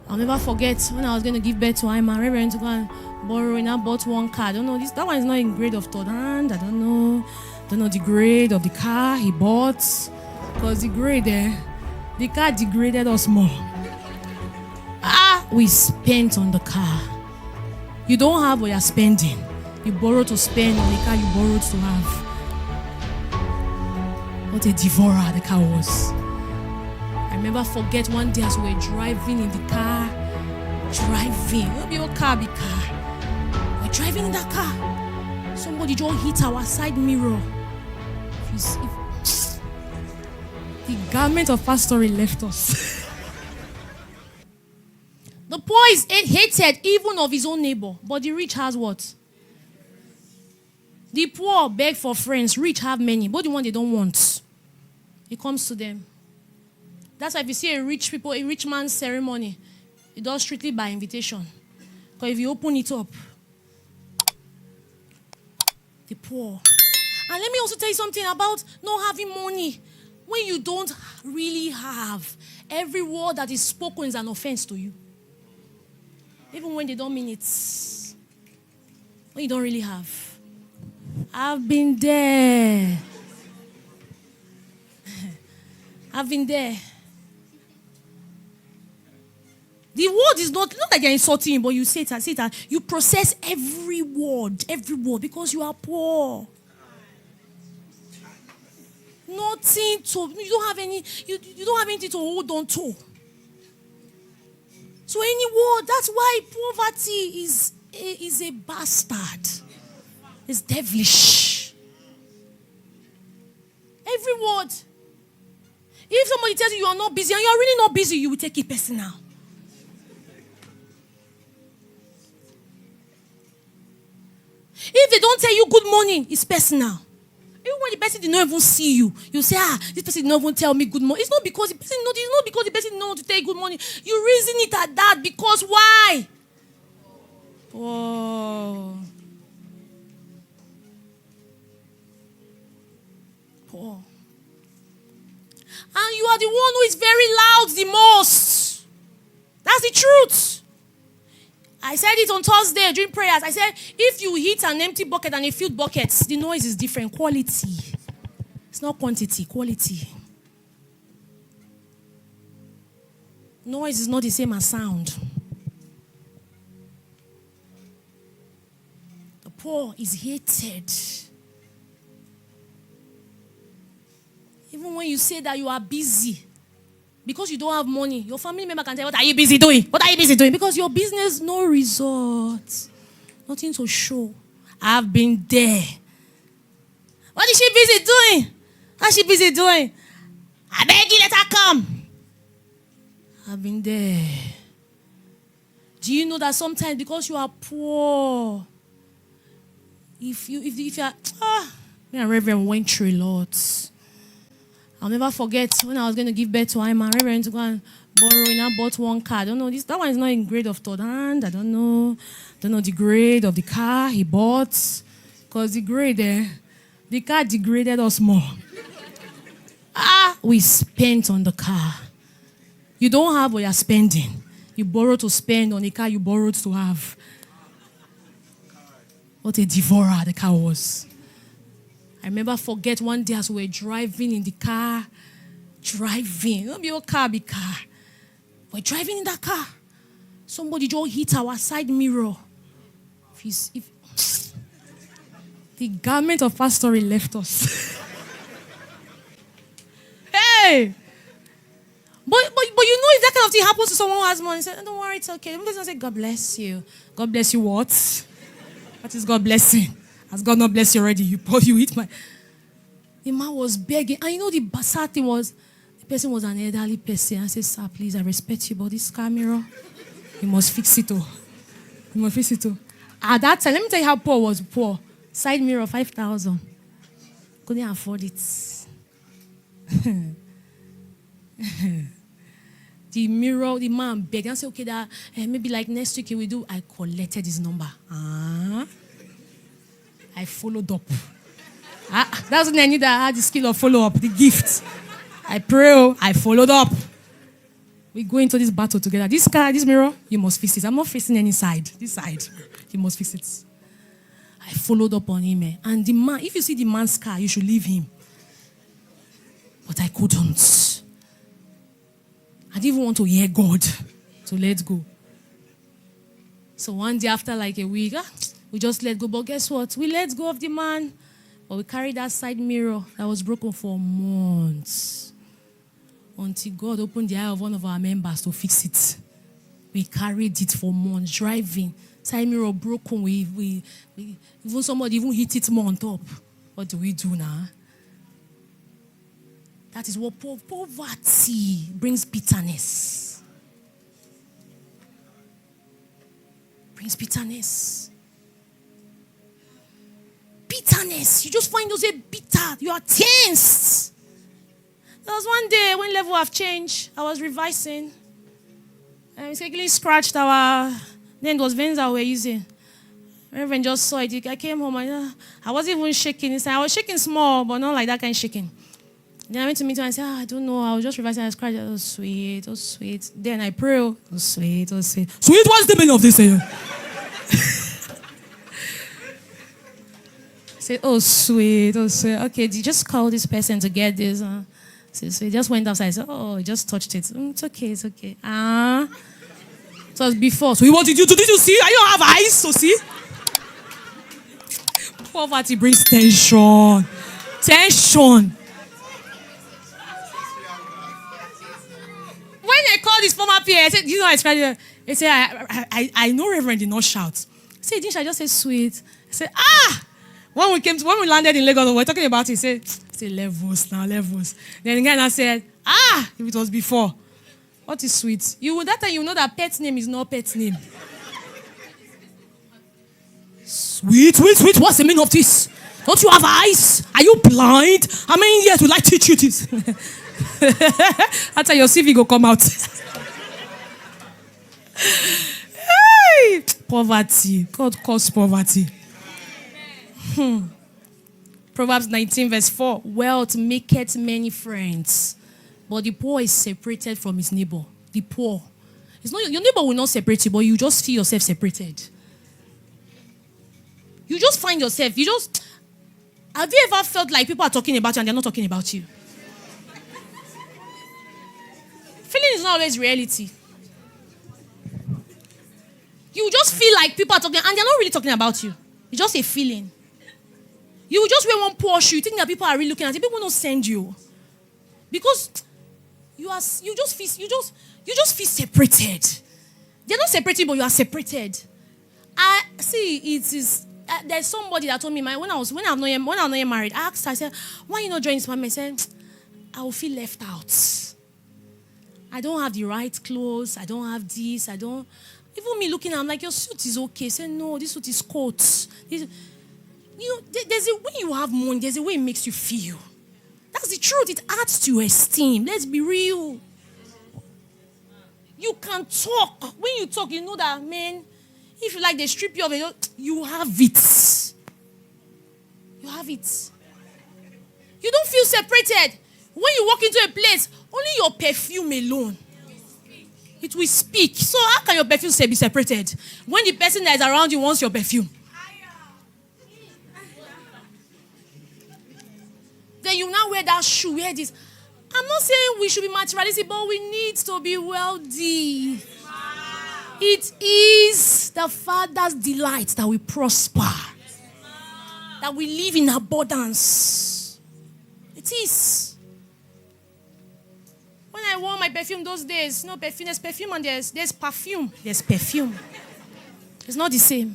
I'll never forget when I was going to give birth to my reverend to go and borrow, and I bought one car. I don't know, that one is not in grade of third hand. I don't know the grade of the car he bought, because the grade there, the car degraded us more. We spent on the car. You don't have what you're spending. You borrow to spend on the car you borrowed to have. What a devourer the car was. I never forget one day as we were driving in the car. Not your car, be car. We're driving in that car. Somebody just hit our side mirror. The garment of pastoring left us. The poor is hated even of his own neighbor, but the rich has what? The poor beg for friends, rich have many, but the one they don't want, it comes to them. That's why if you see a rich man's ceremony, it does strictly by invitation. Because if you open it up, the poor. And let me also tell you something about not having money. When you don't really have, every word that is spoken is an offense to you. Even when they don't mean it. When you don't really have. I've been there. I've been there. The word is not that you're insulting him, but you say it. You process every word, because you are poor. Nothing to, you don't have anything to hold on to. So any word, that's why poverty is a bastard. It's devilish. Every word. If somebody tells you are not busy and you are really not busy, you will take it personal. If they don't tell you good morning, it's personal. Even when the person did not even see you, you say, this person did not even tell me good morning. It's not because the person did not want to tell you good morning. You reason it at that because why? Poor. And you are the one who is very loud the most. That's the truth. I said it on Thursday during prayers. I said, if you hit an empty bucket and a filled bucket, the noise is different. Quality. It's not quantity, quality. Noise is not the same as sound. The poor is hated. Even when you say that you are busy, because you don't have money, your family member can tell you, what are you busy doing? What are you busy doing? Because your business, no results. Nothing to show. I've been there. What is she busy doing? What is she busy doing? I beg you, let her come. I've been there. Do you know that sometimes because you are poor, if you are, me and Reverend went through a lot. I'll never forget when I was going to give birth to my reverend to go and borrow, and I bought one car. I don't know, that one is not in grade of third hand. I don't know the grade of the car he bought, because the grade there, the car degraded us more. We spent on the car. You don't have what you're spending. You borrow to spend on the car you borrowed to have. What a devourer the car was. I remember forget one day as we were driving in the car. Not be your car, be car. We're driving in that car. Somebody just hit our side mirror. The garment of pastoring left us. Hey! But you know if that kind of thing happens to someone who has money, say, don't worry, it's okay. The person say, God bless you. God bless you what? What is God blessing? Has God not blessed you already? You hit my... The man was begging. And you know the sad thing was, the person was an elderly person. I said, sir, please, I respect you, but this car mirror, you must fix it. You must fix it. At that time, let me tell you how poor was poor. Side mirror, 5,000. Couldn't afford it. The mirror, the man begged. I said, okay, that maybe like next week we do. I collected his number. I followed up. That's when I knew that I had the skill of follow-up, the gift. I pray, I followed up. We go into this battle together. This car, this mirror, you must fix it. I'm not facing any side. This side, you must fix it. I followed up on him. And the man, if you see the man's car, you should leave him. But I couldn't. I didn't even want to hear God to let go. So one day after like a week, we just let go. But guess what? We let go of the man. But we carried that side mirror that was broken for months. Until God opened the eye of one of our members to fix it. We carried it for months, driving. Side mirror broken. We even somebody even hit it more on top. What do we do now? That is what poverty brings bitterness. Brings bitterness. Bitterness. You just find yourself bitter. You are tensed. There was one day when level have changed. I was revising. And I mistakenly scratched our... Then it was veins that we were using. Reverend just saw it. I came home and I wasn't even shaking. I was shaking small, but not like that kind of shaking. Then I went to meet him and I said, I don't know. I was just revising. I scratched. Oh, sweet. Oh, sweet. Then I pray. Oh, sweet. Oh, sweet. Sweet, what's the meaning of this? I said, oh, sweet. Oh, sweet. Okay, did you just call this person to get this? So he just went outside. I said, oh, he just touched it. It's okay. It's okay. So it was before. So what did you do? Did you see? I don't have eyes, so see? Poverty brings tension. Tension. When I called his former PA, I said, you know, I tried. He said, I know Reverend did not shout. I said, didn't I just say sweet? I said, when we landed in Lagos, we were talking about it. He said, levels now, levels. Then the guy now said, if it was before, what is sweet? That time you know that pet's name is not pet's name. Sweet. What's the meaning of this? Don't you have eyes? Are you blind? How many years will I teach you this? After your CV go come out. Hey, poverty. God caused poverty. Proverbs 19 verse 4. Wealth maketh many friends, but the poor is separated from his neighbor. The poor. It's not your neighbor will not separate you, but you just feel yourself separated. You just find yourself. Have you ever felt like people are talking about you and they're not talking about you? Feeling is not always reality. You just feel like people are talking and they're not really talking about you. It's just a feeling. You just wear one poor shoe, you think that people are really looking at you. People don't send you. Because you just feel separated. They're not separated, but you are separated. There's somebody that told me when I'm not yet married, I asked her, I said, why you not joining this family? I said, I will feel left out. I don't have the right clothes. I don't have this. Even me looking, I'm like, your suit is okay. I said, no, this suit is coat. There's a way you have money. There's a way it makes you feel. That's the truth. It adds to your esteem. Let's be real. You can talk. When you talk, you know that, man, if you like, they strip you of it, you have it. You have it. You don't feel separated. When you walk into a place, only your perfume alone, it will speak. So how can your perfume be separated? When the person that is around you wants your perfume. Then you now wear that shoe, wear this. I'm not saying we should be materialistic, but we need to be wealthy. It is the Father's delight that we prosper. That we live in abundance. It is. When I wore my perfume those days, no perfume, there's perfume and there's perfume. There's perfume. It's not the same.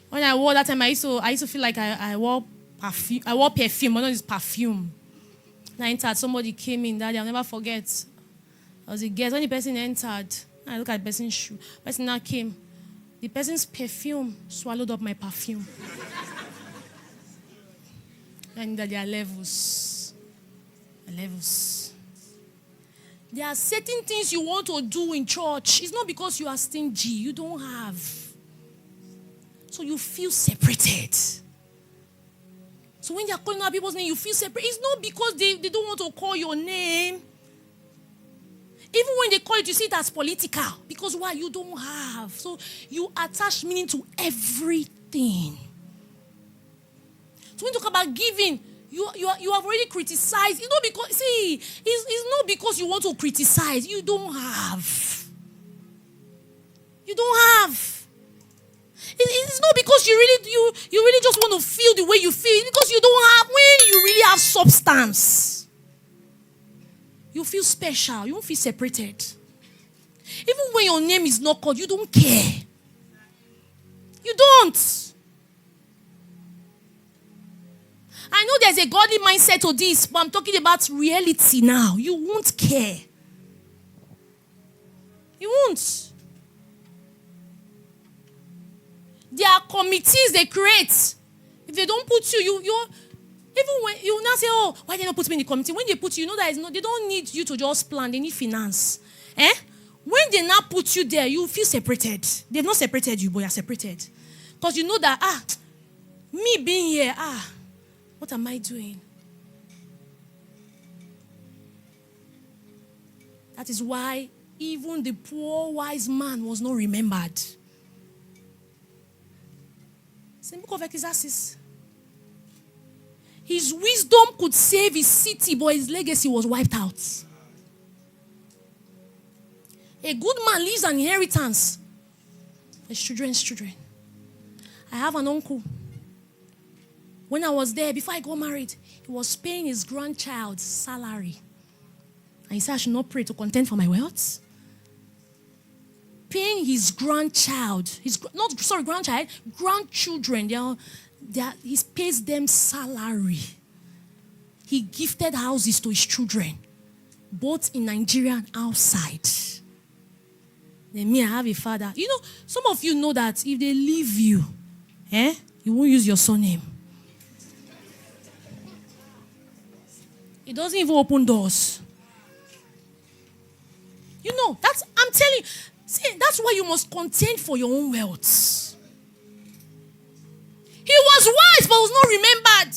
When I wore that time, I used to feel like I wore perfume. I wore perfume, but not this perfume. And I entered, somebody came in that day, I'll never forget. I was a guest. When the person entered, I look at the person's shoe. The person now came. The person's perfume swallowed up my perfume. And that there are levels. Levels. There are certain things you want to do in church. It's not because you are stingy. You don't have. So you feel separated. So when they are calling out people's name, you feel separate. It's not because they don't want to call your name. Even when they call it, you see it as political. Because why? You don't have. So you attach meaning to everything. So when you talk about giving, you have already criticized. It's not because, it's not because you want to criticize. You don't have. You don't have. It's not because you really just want to feel the way you feel. It's because you don't have. When you really have substance, you feel special. You don't feel separated. Even when your name is not called, you don't care. You don't. I know there's a godly mindset to this, but I'm talking about reality now. You won't care. You won't. There are committees they create. If they don't put you even when you now say, oh, why they not put me in the committee? When they put you, know that they don't need you to just plan. They need finance. When they now put you there, you feel separated. They've not separated you, but you're separated. Because you know that, me being here, what am I doing? That is why even the poor wise man was not remembered. It's in the book of Ecclesiastes. His wisdom could save his city, but his legacy was wiped out. A good man leaves an inheritance. His children's children. I have an uncle. When I was there, before I got married, he was paying his grandchild's salary. And he said I should not pray to contend for my wealth. Paying his grandchild, grandchildren, he pays them salary. He gifted houses to his children, both in Nigeria and outside. Then me, I have a father. You know, some of you know that if they leave you, you won't use your surname. It doesn't even open doors. You know, I'm telling you. See, that's why you must contend for your own wealth. He was wise, but was not remembered.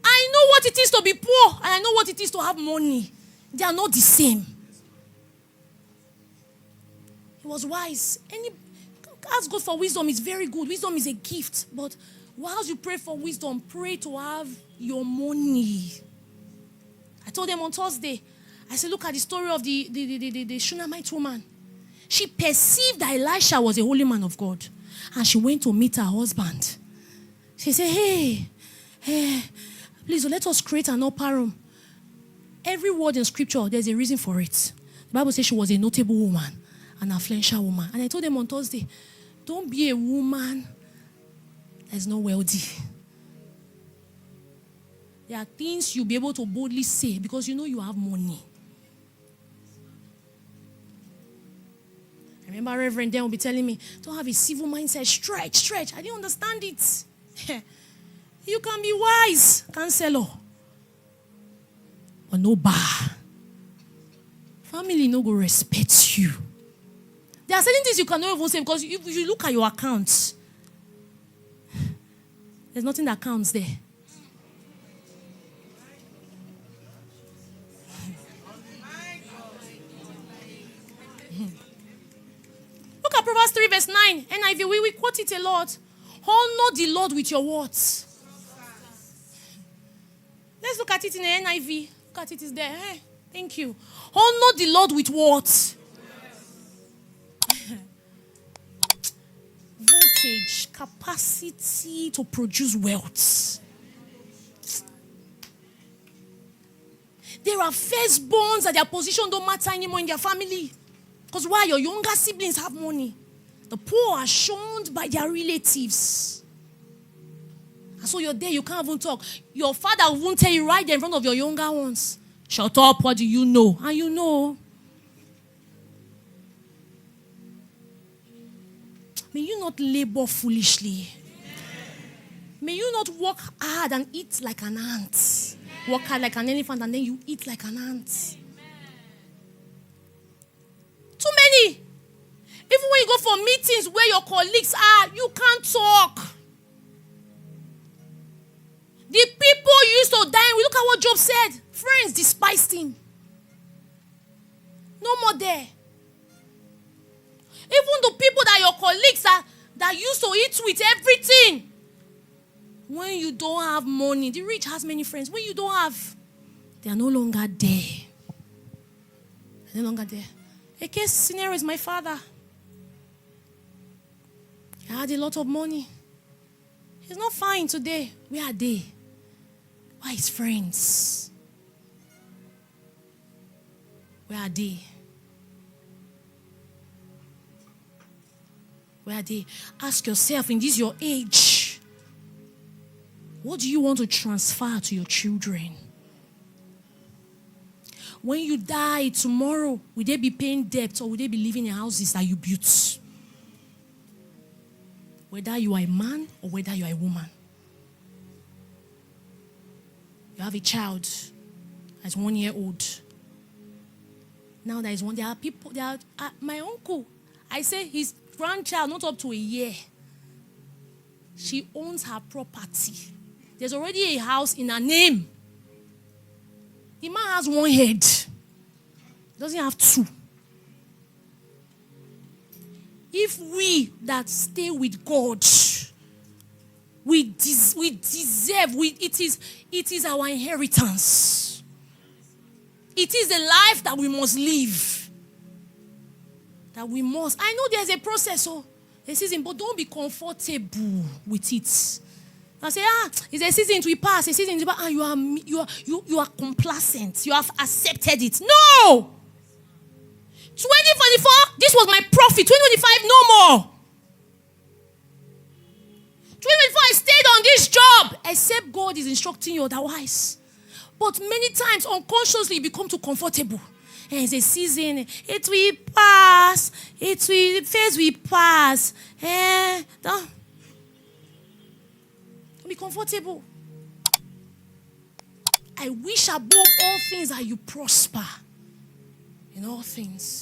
I know what it is to be poor, and I know what it is to have money. They are not the same. He was wise. Ask God for wisdom is very good. Wisdom is a gift. But whilst you pray for wisdom, pray to have your money. I told them on Thursday, I said, look at the story of the Shunammite woman. She perceived that Elisha was a holy man of God. And she went to meet her husband. She said, hey, please let us create an upper room. Every word in scripture, there's a reason for it. The Bible says she was a notable woman, an influential woman. And I told them on Thursday, don't be a woman that's not wealthy. There are things you'll be able to boldly say because you know you have money. I remember Reverend Dan will be telling me, don't have a civil mindset. Stretch. I didn't understand it. You can be wise, counselor, but no bar. Family no go respect you. There are certain things you cannot even say because if you look at your accounts, there's nothing that counts there. Look at Proverbs 3 verse 9. NIV, we quote it a lot. Honor the Lord with your words. Let's look at it in the NIV. Look at it, it's there. Hey, thank you. Honor the Lord with words. Voltage, capacity to produce wealth. There are firstborns that their position don't matter anymore in their family. Because why? Your younger siblings have money. The poor are shunned by their relatives. And so you're there, you can't even talk. Your father won't tell you right there in front of your younger ones. Shut up, what do you know? And you know. May you not labor foolishly. May you not work hard and eat like an ant. Work hard like an elephant and then you eat like an ant. Too many. Even when you go for meetings where your colleagues are, you can't talk. what Job said? Friends despised him. No more there. Even the people that your colleagues that used to eat with everything. When you don't have money, the rich has many friends. When you don't have, they are no longer there. They're no longer there. A case scenario is my father. He had a lot of money. He's not fine today. Where are they? Where are his friends? Where are they? Where are they? Ask yourself in this your age, what do you want to transfer to your children? When you die tomorrow, will they be paying debt or will they be living in houses that you built? Whether you are a man or whether you are a woman. You have a child that's 1 year old. Now there is one. There are people. My uncle. I say his grandchild, not up to a year. She owns her property. There's already a house in her name. The man has one head. He doesn't have two. If we that stay with God, we deserve. It is our inheritance. It is the life that we must live. That we must. I know there's a process, a season, but don't be comfortable with it. I say, it's a season to pass, a season to pass, and you are complacent. You have accepted it. No! 2024, this was my profit. 2025, no more. 2024, I stayed on this job, except God is instructing you otherwise. But many times, unconsciously, you become too comfortable. And it's a season, it will pass. The phase will pass. Don't be comfortable. I wish above all things that you prosper in all things.